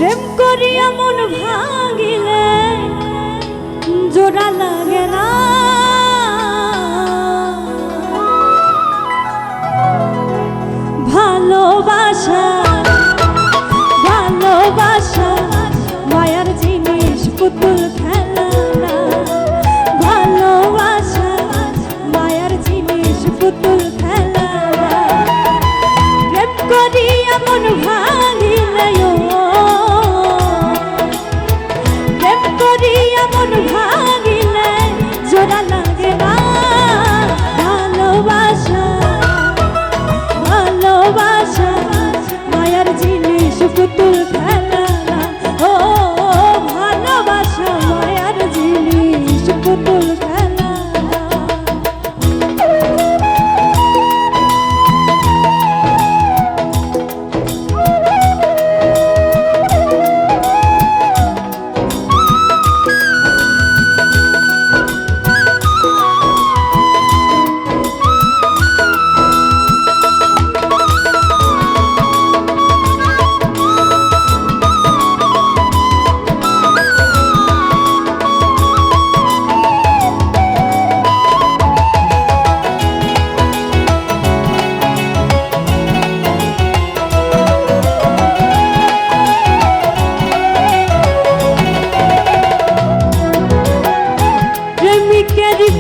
প্রেম করিয়া মন ভাঙিলে জোড়া লাগে না, ভালোবাসা ভালোবাসা মায়ার জিনিস পুতুল খেলা না, ভালোবাসা মায়ার জিনিস পুতুল খেলা না। প্রেম করিয়া মন ভাঙিলে প্রেম করিয়া মন ভাঙিলে জোড়া লাগে না, ভালোবাসা ভালোবাসা মায়ার জিনিস পুতুল খেলা না, ও ভালোবাসা মায়ার জিনিস পুতুল খেলা না।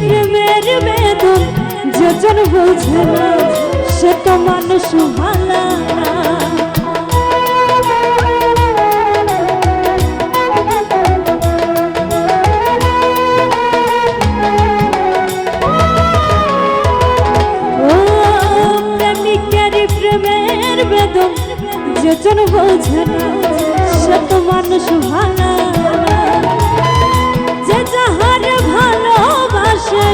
প্রেমের বেদন যেজন বোঝে না সে তো মানুষ ভালো না, ও প্রেমিকের প্রেমের বেদন যেজন বোঝে না সে তো মানুষ ভালো না, যে যাহার ভালোবাসে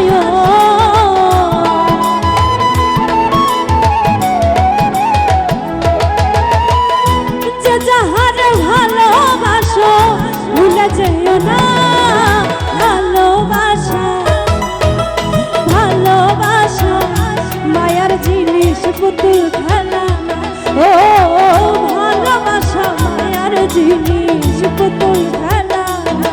যে যাহার ভালোবাসো ভুলে যেও না, ভালোবাসা ভালোবাসা মায়ার জিনিস পুতুল খেলা না, ও ভালোবাসা মায়ার জিনিস পুতুল খেলা না।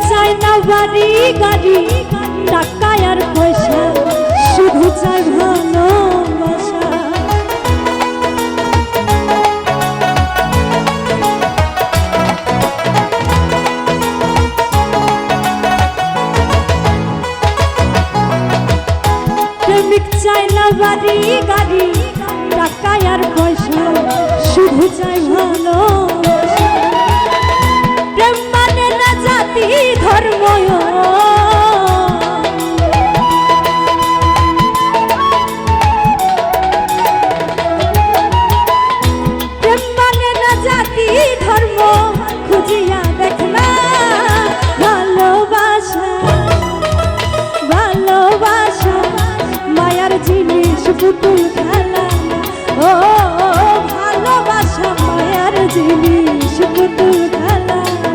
চাই না বাড়ি গাড়ি টাকা আর পয়সা, শুধু চাই ভালোবাসা, প্রেমিক চাই না বাড়ি গাড়ি টাকা আর পয়সা, শুধু চাই ভালোবাসা। প্রেম মানে না জাতি ধর্ম, প্রেম মানে না জাতি ধর্ম, খুঁজিয়া দেখ না, ভালোবাসা ভালোবাসা মায়ার জিনিস পুতুল খেলা না, ও ভালোবাসা মায়ার জিনিস পুতুল খেলা না।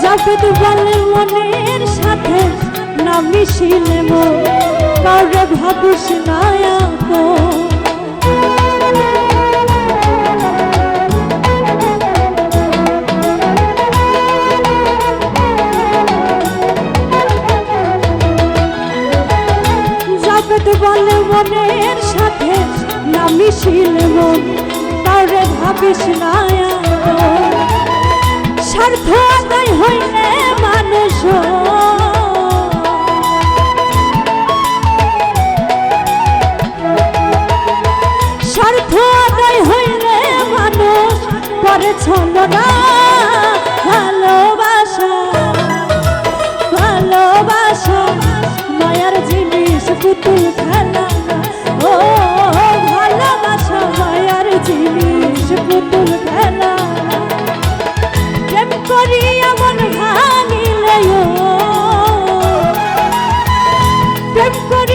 জাবেদ বলে মনের সাথে না মিশিলে মন কাউরে ভাবিস না আপন। জাবেদ বলে মনের সাথে না মিশিল মন, কাউরে ভাবিস না আপন। স্বার্থ আদায় হইলে মানুষ, স্বার্থ আদায় হইলে মানুষ পরে ছলনা। ভালোবাসা ভালোবাসা মায়ার জিনিস পুতুল খেলা, ও ভালোবাসা মায়ার জিনিস পুতুল খেলা। প্রেম করিয়া মন ভাঙিলে, প্রেম করি